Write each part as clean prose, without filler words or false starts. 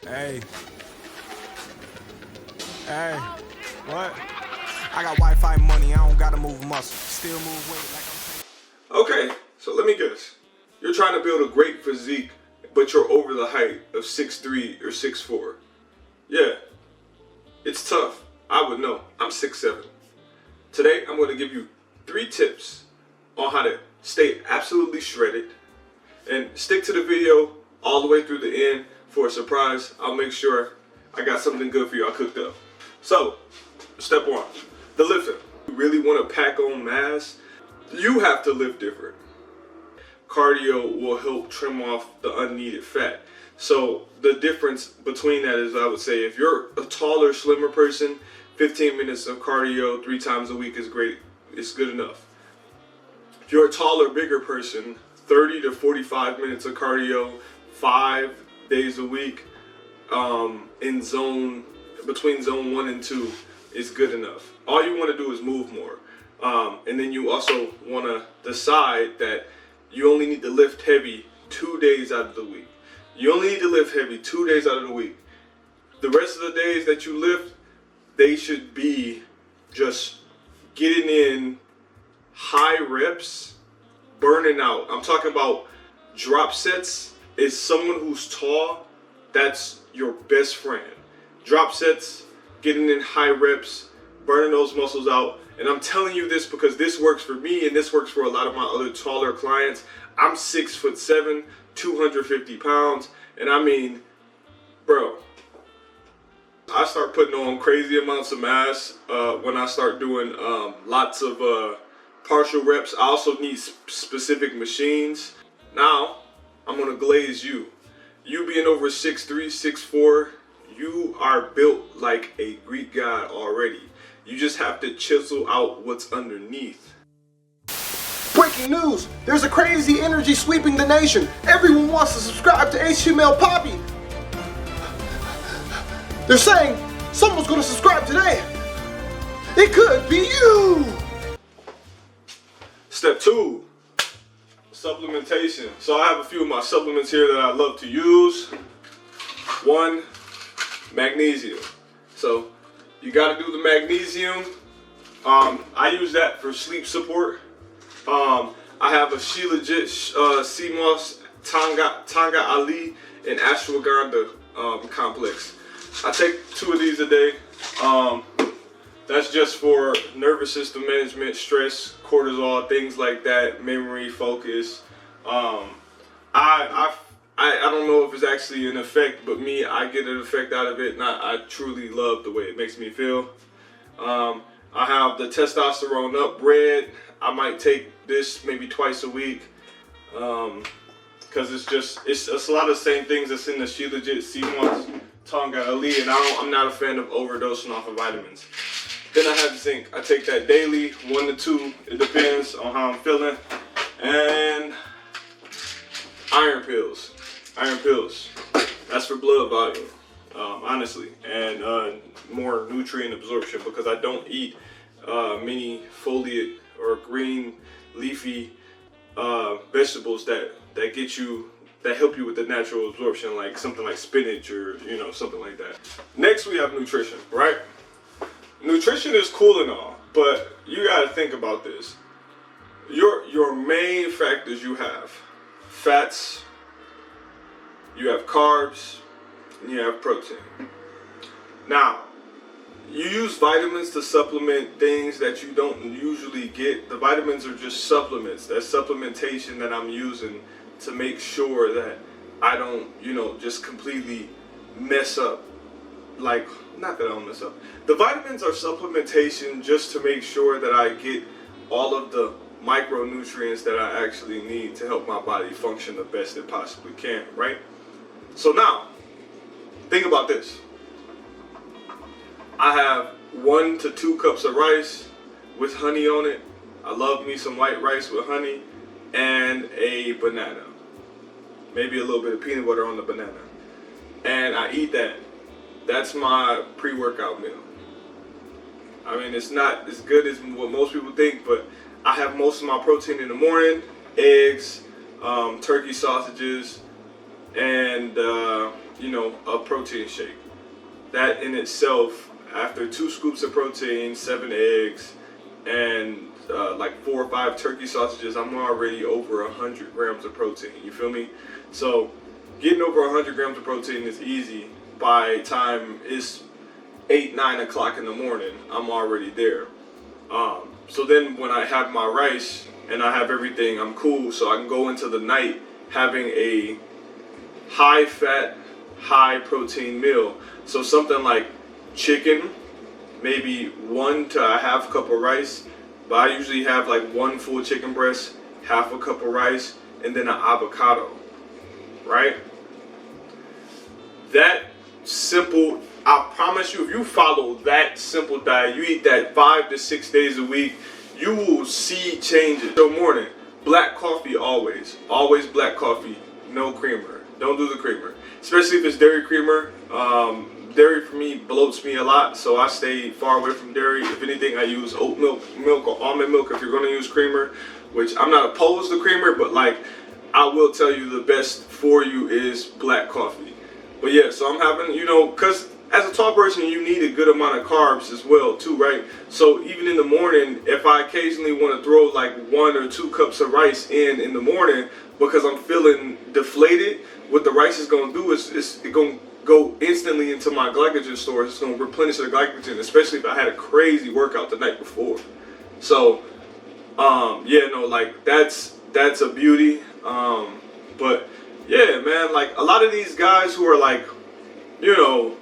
Hey. Hey. What? I got Wi-Fi money. I don't gotta move muscle. Still move weight like I'm Okay, so let me guess. You're trying to build a great physique, but you're over the height of 6'3" or 6'4". Yeah, it's tough. I would know. I'm 6'7". Today, I'm going to give you 3 tips on how to stay absolutely shredded. And stick to the video all the way through the end for a surprise. I'll make sure I got something good for y'all cooked up. So, step 1, the lifting. You really want to pack on mass? You have to lift different. Cardio will help trim off the unneeded fat. So the difference between that is, I would say, if you're a taller, slimmer person, 15 minutes of cardio 3 times a week is great. It's good enough. If you're a taller, bigger person, 30 to 45 minutes of cardio 5 days a week between zone 1 and 2 is good enough. All you want to do is move more. And then you also want to decide that you only need to lift heavy 2 days out of the week. You only need to lift heavy 2 days out of the week. The rest of the days that you lift, they should be just getting in high reps, burning out. I'm talking about drop sets. Is someone who's tall, that's your best friend. Drop sets, getting in high reps, burning those muscles out. And I'm telling you this because this works for me and this works for a lot of my other taller clients. I'm 6'7", 250 pounds. And I mean, bro, I start putting on crazy amounts of mass when I start doing lots of partial reps. I also need specific machines. Now, I'm gonna glaze you. You being over 6'3", 6'4", you are built like a Greek god already. You just have to chisel out what's underneath. Breaking news! There's a crazy energy sweeping the nation. Everyone wants to subscribe to HTML Poppy. They're saying someone's gonna subscribe today. It could be you! Step 2, supplementation. So I have a few of my supplements here that I love to use. 1, magnesium. So you gotta do the magnesium. I use that for sleep support. I have a Shilajit, CMOS, Tanga Ali, and Ashwagandha complex. I take 2 of these a day. That's just for nervous system management, stress, cortisol, things like that, memory, focus. I don't know if it's actually an effect, but me, I get an effect out of it, and I truly love the way it makes me feel. I have the testosterone up red. I might take this maybe twice a week, because it's a lot of the same things that's in the Shilajit, CMOS, Tonga Ali, and I'm not a fan of overdosing off of vitamins. Then I have zinc. I take that daily, 1 to 2. It depends on how I'm feeling. And iron pills. Iron pills. That's for blood volume, honestly, and more nutrient absorption, because I don't eat many foliate or green leafy vegetables that help you with the natural absorption, like something like spinach or something like that. Next, we have nutrition, right? Nutrition is cool and all, but you gotta think about this. Your main factors you have fats, you have carbs, and you have protein. Now, you use vitamins to supplement things that you don't usually get. The vitamins are just supplements. That's supplementation that I'm using to make sure that I don't, just completely mess up. Like, not that I don't mess up. The vitamins are supplementation just to make sure that I get all of the micronutrients that I actually need to help my body function the best it possibly can, right? So now, think about this. I have 1 to 2 cups of rice with honey on it. I love me some white rice with honey and a banana. Maybe a little bit of peanut butter on the banana. And I eat that. That's my pre-workout meal. I mean, it's not as good as what most people think, but I have most of my protein in the morning. Eggs, turkey sausages, and you know, a protein shake. That in itself, after 2 scoops of protein, 7 eggs, and like 4 or 5 turkey sausages, I'm already over 100 grams of protein. You feel me? So getting over 100 grams of protein is easy. By time it's 8, 9 o'clock in the morning, I'm already there. So then when I have my rice and I have everything, I'm cool. So I can go into the night having a high fat, high protein meal. So something like chicken, maybe 1 to a half cup of rice. But I usually have like 1 full chicken breast, half a cup of rice, and then an avocado, right? That simple, I promise you, if you follow that simple diet, you eat that 5 to 6 days a week, you will see changes. So morning, black coffee always black coffee, no creamer. Don't do the creamer, especially if it's dairy creamer. Dairy for me bloats me a lot, so I stay far away from dairy. If anything, I use oat milk or almond milk if you're going to use creamer, which I'm not opposed to creamer, but like I will tell you the best for you is black coffee. But yeah, so I'm having, you know, because as a tall person, you need a good amount of carbs as well too, right? So even in the morning, if I occasionally want to throw like 1 or 2 cups of rice in the morning because I'm feeling deflated, what the rice is going to do is it's going to go instantly into my glycogen stores. It's going to replenish the glycogen, especially if I had a crazy workout the night before. So yeah, no, like that's a beauty. But yeah, man, like a lot of these guys who are like, you know,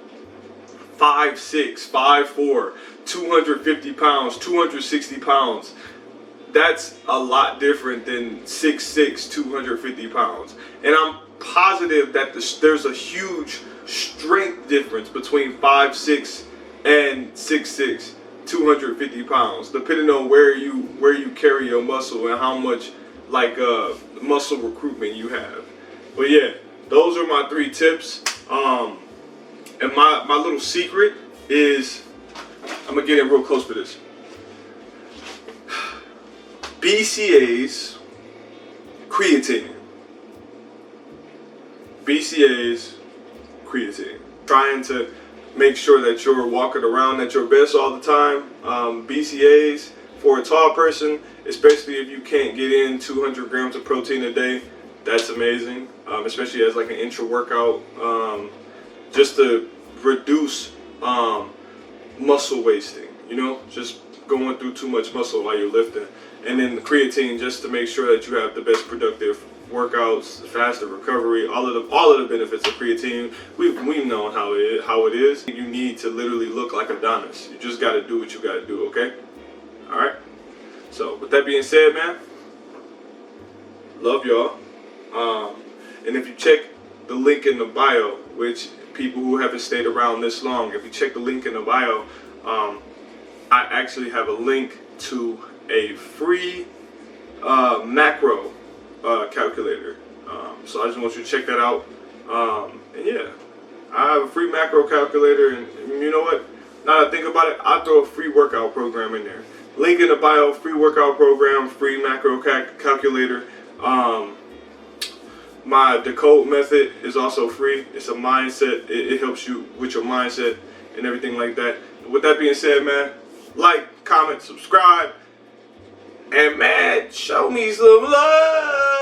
5'6", 5'4", 250 pounds, 260 pounds, that's a lot different than 6'6", 250 pounds. And I'm positive that there's a huge strength difference between 5'6" and 6'6", 250 pounds, depending on where you carry your muscle and how much like muscle recruitment you have. But yeah, those are my 3 tips. And my little secret is, I'm gonna get in real close for this. BCAAs, creatine. BCAAs, creatine. Trying to make sure that you're walking around at your best all the time. BCAAs for a tall person, especially if you can't get in 200 grams of protein a day, that's amazing. Especially as like an intra workout, just to reduce muscle wasting. You know, just going through too much muscle while you're lifting. And then the creatine just to make sure that you have the best productive workouts, faster recovery, all of the benefits of creatine. We've known how it is. You need to literally look like Adonis. You just got to do what you got to do, okay? All right. So with that being said, man, love y'all. And if you check the link in the bio, which people who haven't stayed around this long, if you check the link in the bio, I actually have a link to a free macro calculator. So I just want you to check that out. And yeah, I have a free macro calculator, and you know what? Now that I think about it, I'll throw a free workout program in there. Link in the bio, free workout program, free macro calculator. My decode method is also free. It's a mindset. It helps you with your mindset and everything like that. With that being said, man, like, comment, subscribe, and man, show me some love.